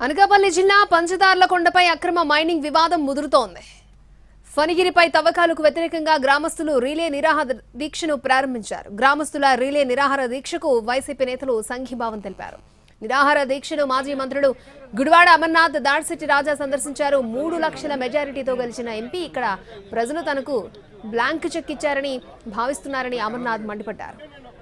అనకాపల్లి జిల్లా పంచదార్లకొండపై అక్రమ మైనింగ్ వివాదం ముదురుతోంది. ఫణిగిరిపై తవ్వకాలకు వ్యతిరేకంగా గ్రామస్తులు రీలే నిరాహార దీక్షను ప్రారంభించారు. గ్రామస్తుల రీలే నిరాహార దీక్షకు వైసీపీ నేతలు సంఘీభావం తెలిపారు. నిరాహార దీక్షను మాజీ మంత్రులు గుడివాడ అమర్నాథ్, దాడిశెట్టి రాజా సందర్శించారు. 3 లక్షల మెజారిటీతో గెలిచిన ఎంపీ ఇక్కడ ప్రజలు తనకు బ్లాంక్ చెక్ ఇచ్చారని భావిస్తున్నారని అమర్నాథ్ మండిపడ్డారు.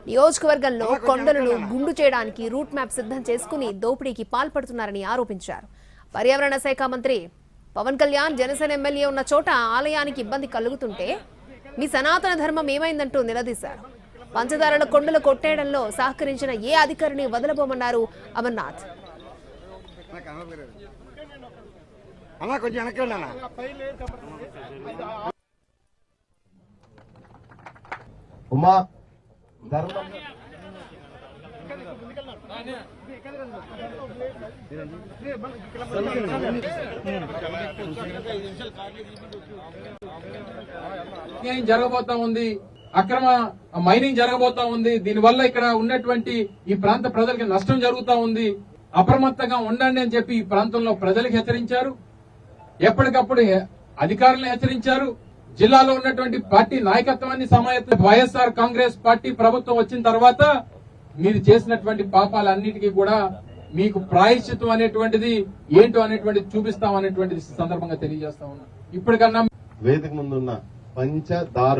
నియోజకవర్గంలో కొండలను గుండు చేయడానికి రూట్ మ్యాప్ సిద్ధం చేసుకుని దోపిడీకి పాల్పడుతున్నారని ఆరోపించారు. పర్యావరణ శాఖ మంత్రి పవన్ కళ్యాణ్ జనసేన ఎమ్మెల్యే ఉన్న చోట ఆలయానికి ఇబ్బంది కలుగుతుంటే మీ సనాతన ధర్మం ఏమైందంటూ నిలదీశారు. పంచదారల కొండలు కొట్టేయడంలో సహకరించిన ఏ అధికారిని వదలబోమన్నారు అమర్నాథ్. జరగబోతా ఉంది, అక్రమ మైనింగ్ జరగబోతా ఉంది. దీనివల్ల ఇక్కడ ఉన్నటువంటి ఈ ప్రాంత ప్రజలకి నష్టం జరుగుతా ఉంది. అప్రమత్తంగా ఉండండి అని చెప్పి ఈ ప్రాంతంలో ప్రజలకు హెచ్చరించారు. ఎప్పటికప్పుడు అధికారులను హెచ్చరించారు. జిల్లాలో ఉన్నటువంటి పార్టీ నాయకత్వాన్ని సమాయత్తం వైఎస్ఆర్ కాంగ్రెస్ పార్టీ ప్రభుత్వం వచ్చిన తర్వాత మీరు చేసినటువంటి పాపాలన్నిటికీ కూడా మీకు ప్రాయశ్చిత్తం అనేటువంటిది ఏంటో అనేటువంటిది చూపిస్తాం అనేటువంటిది సందర్భంగా తెలియజేస్తా ఉన్నా. ఇప్పటికన్నా వేదిక ముందున్న పంచదార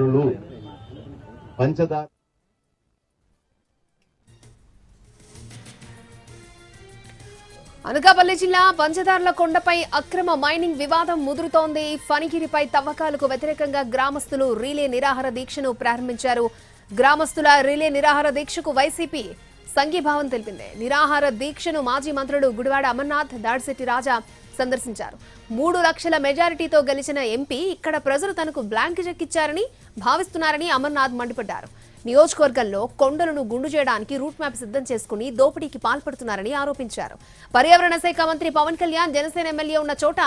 అనకాపల్లి జిల్లా పంచదార్లకొండపై అక్రమ మైనింగ్ వివాదం ముదురుతోంది. ఫణిగిరిపై తవ్వకాలకు వ్యతిరేకంగా గ్రామస్తులు రీలే నిరాహార దీక్షను ప్రారంభించారు. గ్రామస్తుల రీలే నిరాహార దీక్షకు వైసీపీ సంఘీభావం తెలిపింది. నిరాహార దీక్షను మాజీ మంత్రులు గుడివాడ అమర్నాథ్, దాడిశెట్టి రాజా సందర్శించారు. 3 లక్షల మెజారిటీతో గెలిచిన ఎంపీ ఇక్కడ ప్రజలు తనకు బ్లాంక్ చెక్ ఇచ్చారని భావిస్తున్నారని అమర్నాథ్ మండిపడ్డారు. నియోజకవర్గంలో కొండలను గుండు చేయడానికి రూట్ మ్యాప్ సిద్ధం చేసుకుని దోపిడీకి పాల్పడుతున్నారని ఆరోపించారు. పర్యావరణ శాఖ మంత్రి పవన్ కళ్యాణ్ జనసేన ఎమ్మెల్యే ఉన్న చోట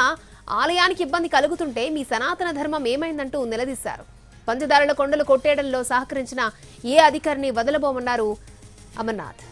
ఆలయానికి ఇబ్బంది కలుగుతుంటే మీ సనాతన ధర్మం ఏమైందంటూ నిలదీశారు. పంచదారుల కొండలు కొట్టేయడంలో సహకరించిన ఏ అధికారిని వదలబోమన్నారు అమర్నాథ్.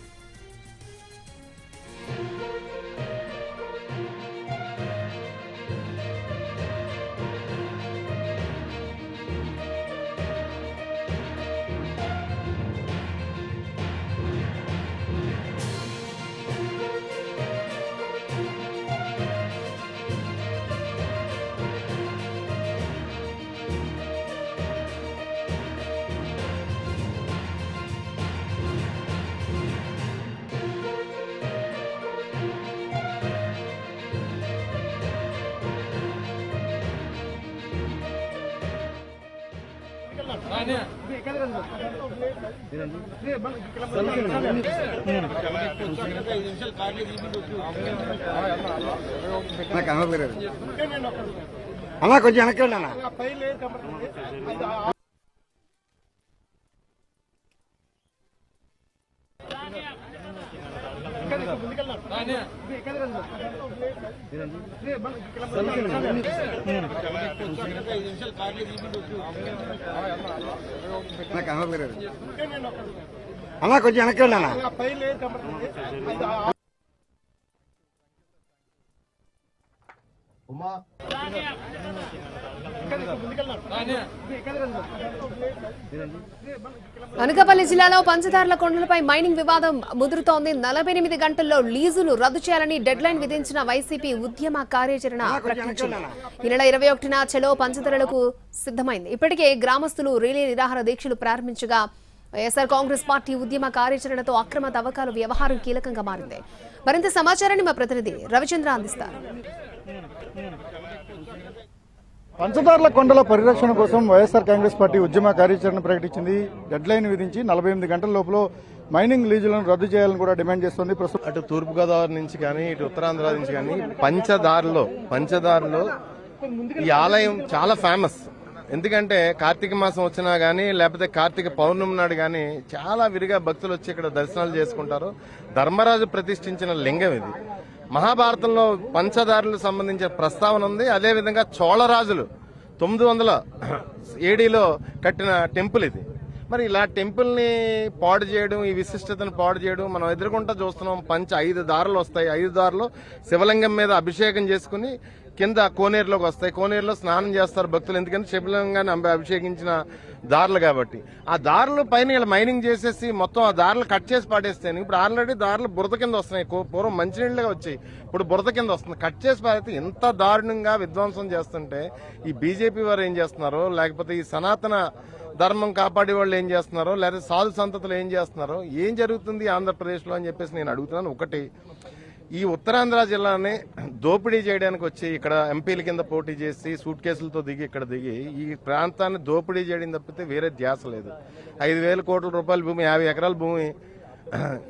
అన్నా కొంచెం వెనక్కండి అన్న. అన్నా కొంచెం వెనక్కండి అన్న. అనకాపల్లి జిల్లాలో పంచదార్ల కొండలపై మైనింగ్ వివాదం ముదురుతోంది. 48 గంటల్లో లీజులు రద్దు చేయాలని డెడ్ లైన్ విధించిన వైసీపీ ఉద్యమ కార్యాచరణ ప్రకటించింది. ఈ నెల 21న చలో పంచదారలకు సిద్ధమైంది. ఇప్పటికే గ్రామస్తులు రీలే నిరాహార దీక్షలు ప్రారంభించగా వైఎస్ఆర్ కాంగ్రెస్ పార్టీ ఉద్యమ కార్యాచరణతో అక్రమ తవ్వకాల వ్యవహారం కీలకంగా మారింది. మరింత సమాచారాన్ని మా ప్రతినిధి రవిచంద్ర అందిస్తారు. పంచదార్ల కొండల పరిరక్షణ కోసం వైఎస్ఆర్ కాంగ్రెస్ పార్టీ ఉద్యమ కార్యాచరణ ప్రకటించింది. డెడ్ లైన్ విధించి 48 గంటల లోపల మైనింగ్ లీజులను రద్దు చేయాలని కూడా డిమాండ్ చేస్తోంది. అటు తూర్పుగోదావరి నుంచి కానీ ఇటు ఉత్తరాంధ్ర నుంచి కానీ పంచదారలో ఈ ఆలయం చాలా ఫేమస్. ఎందుకంటే కార్తీక మాసం వచ్చినా గానీ లేకపోతే కార్తీక పౌర్ణమి నాడు గానీ చాలా విరిగా భక్తులు వచ్చి ఇక్కడ దర్శనాలు చేసుకుంటారు. ధర్మరాజు ప్రతిష్ఠించిన లింగం ఇది. మహాభారతంలో పంచదారులకు సంబంధించిన ప్రస్తావన ఉంది. అదేవిధంగా చోళరాజులు 900 ADలో కట్టిన టెంపుల్ ఇది. మరి ఇలా టెంపుల్ని పాడు చేయడం, ఈ విశిష్టతను పాడు చేయడం మనం ఎదుర్కొంటా చూస్తున్నాం. 5 దారులు వస్తాయి. 5 దారులు శివలింగం మీద అభిషేకం చేసుకుని కింద కోనేరులోకి వస్తాయి. కోనేరులో స్నానం చేస్తారు భక్తులు, ఎందుకంటే శివలింగాన్ని అభిషేకించిన దారులు కాబట్టి. ఆ దారుల పైన ఇలా మైనింగ్ చేసేసి మొత్తం ఆ దారులు కట్ చేసి పాడేస్తే ఇప్పుడు ఆల్రెడీ దారులు బురద కింద వస్తున్నాయి. పూర్వం మంచినీళ్ళుగా వచ్చాయి, ఇప్పుడు బురద కింద వస్తుంది. కట్ చేసి పాడైతే ఎంత దారుణంగా విధ్వంసం చేస్తుంటే ఈ బీజేపీ వారు ఏం చేస్తున్నారో, లేకపోతే ఈ సనాతన ధర్మం కాపాడే వాళ్ళు ఏం చేస్తున్నారో, లేదా సాధు సంతతులు ఏం చేస్తున్నారో, ఏం జరుగుతుంది ఆంధ్రప్రదేశ్లో అని చెప్పేసి నేను అడుగుతున్నాను. ఒకటి, ఈ ఉత్తరాంధ్ర జిల్లాని దోపిడీ చేయడానికి వచ్చి ఇక్కడ ఎంపీల కింద పోటీ చేసి సూట్ కేసులతో దిగి ఇక్కడ దిగి ఈ ప్రాంతాన్ని దోపిడీ చేయడం తప్పితే వేరే ధ్యాస లేదు. 5,000 కోట్ల రూపాయల భూమి, 50 ఎకరాల భూమి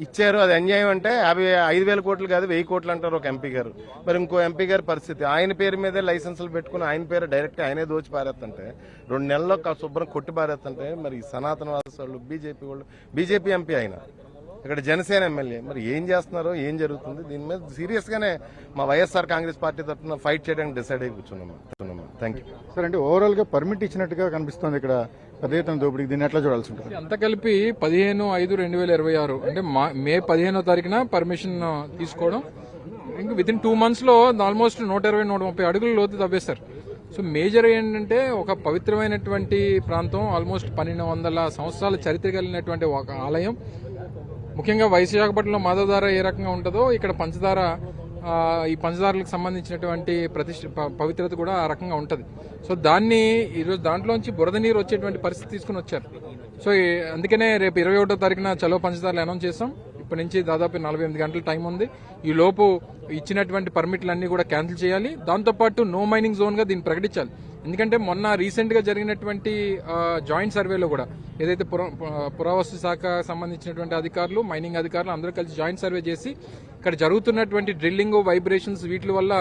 ఇచ్చారు. అది అన్యాయం అంటే 5,000 కోట్లు కాదు 1,000 కోట్లు అంటారు ఒక ఎంపీ గారు. మరి ఇంకో ఎంపీ గారి పరిస్థితి, ఆయన పేరు మీదే లైసెన్సులు పెట్టుకుని ఆయన పేరు డైరెక్ట్ ఆయనే దోచి పారేస్తుంటే 2 నెలల్లో శుభ్రం కొట్టి పారేస్తుంటే మరి సనాతనవాద వాళ్ళు, బీజేపీ ఎంపీ ఆయన, ఇక్కడ జనసేన ఎమ్మెల్యే మరి ఏం చేస్తున్నారో, ఏం జరుగుతుంది, దీని మీద సీరియస్ గానే మా వైఎస్ఆర్ కాంగ్రెస్ పార్టీ తరఫున ఫైట్ చేయడానికి డిసైడ్ అయి కూర్చున్నాము. Thank you sir. అంటే ఓవరాల్ గా పర్మిట్ ఇచ్చినట్టుగా కనిపిస్తుంది ఇక్కడ పెద్ద ఎత్తున దోపిడీకి. దీన్ని ఎట్లా చూడాల్సి ఉంటుంది? అంతా కలిపి 15/5/2026 అంటే మే 15వ తారీఖున పర్మిషన్ తీసుకోవడం. ఇంకా విత్ ఇన్ 2 months లో ఆల్మోస్ట్ 120-130 అడుగుల లోతు తవ్వేశారు. సో మేజర్ ఏంటంటే ఒక పవిత్రమైనటువంటి ప్రాంతం, ఆల్మోస్ట్ 1200 సంవత్సరాల చరిత్ర కలిగినటువంటి ఒక ఆలయం. ముఖ్యంగా విశాఖపట్నంలో మాధవధార ఏ రకంగా ఉంటుందో ఇక్కడ పంచదార, ఈ పంచదారులకు సంబంధించినటువంటి పవిత్రత కూడా ఆ రకంగా ఉంటుంది. సో దాన్ని ఈరోజు దాంట్లోంచి బురద నీరు వచ్చేటువంటి పరిస్థితి తీసుకుని వచ్చారు. సో అందుకనే రేపు 21వ తారీఖున చలో పంచదారలు అనౌన్స్ చేస్తాం. ఇప్పటి నుంచి దాదాపు 48 గంటల టైం ఉంది. ఈ లోపు ఇచ్చినటువంటి పర్మిట్లన్నీ కూడా క్యాన్సిల్ చేయాలి. దాంతోపాటు నో మైనింగ్ జోన్ గా దీన్ని ప్రకటించాలి. ఎందుకంటే మొన్న రీసెంట్ గా జరిగినటువంటి జాయింట్ సర్వేలో కూడా ఏదైతే పురావస్తు శాఖ సంబంధించినటువంటి అధికారులు, మైనింగ్ అధికారులు అందరూ కలిసి జాయింట్ సర్వే చేసి ఇక్కడ జరుగుతున్నటువంటి డ్రిల్లింగ్, వైబ్రేషన్స్ వీటి వల్ల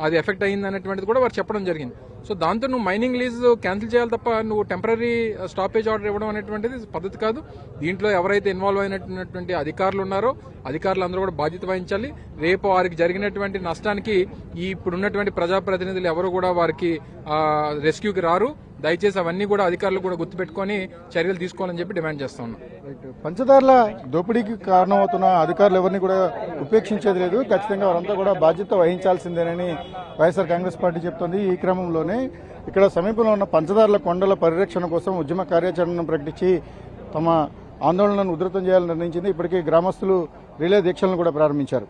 అది ఎఫెక్ట్ అయింది అనేటువంటిది కూడా వారు చెప్పడం జరిగింది. సో దాంతో నువ్వు మైనింగ్ లీజ్ క్యాన్సిల్ చేయాలి తప్ప నువ్వు టెంపరీ స్టాపేజ్ ఆర్డర్ ఇవ్వడం అనేటువంటిది పద్ధతి కాదు. దీంట్లో ఎవరైతే ఇన్వాల్వ్ అయినటువంటి అధికారులు ఉన్నారో అధికారులు అందరూ కూడా బాధ్యత వహించాలి. రేపు వారికి జరిగినటువంటి నష్టానికి ఈ ఇప్పుడున్నటువంటి ప్రజాప్రతినిధులు ఎవరు కూడా వారికి రెస్క్యూకి రారు. దయచేసి అవన్నీ కూడా అధికారులు కూడా గుర్తుపెట్టుకుని చర్యలు తీసుకోవాలని చెప్పి డిమాండ్ చేస్తా ఉన్నాం. పంచదారుల దోపిడీకి కారణమవుతున్న అధికారులు ఎవరిని కూడా ఉపేక్షించేది లేదు. ఖచ్చితంగా వారంతా కూడా బాధ్యత వహించాల్సిందేనని వైఎస్ఆర్ కాంగ్రెస్ పార్టీ చెప్తోంది. ఈ క్రమంలోనే ఇక్కడ సమీపంలో ఉన్న పంచదారుల కొండల పరిరక్షణ కోసం ఉద్యమ కార్యాచరణను ప్రకటించి తమ ఆందోళనను ఉధృతం చేయాలని నిర్ణయించింది. ఇప్పటికే గ్రామస్తులు రిలే దీక్షలను కూడా ప్రారంభించారు.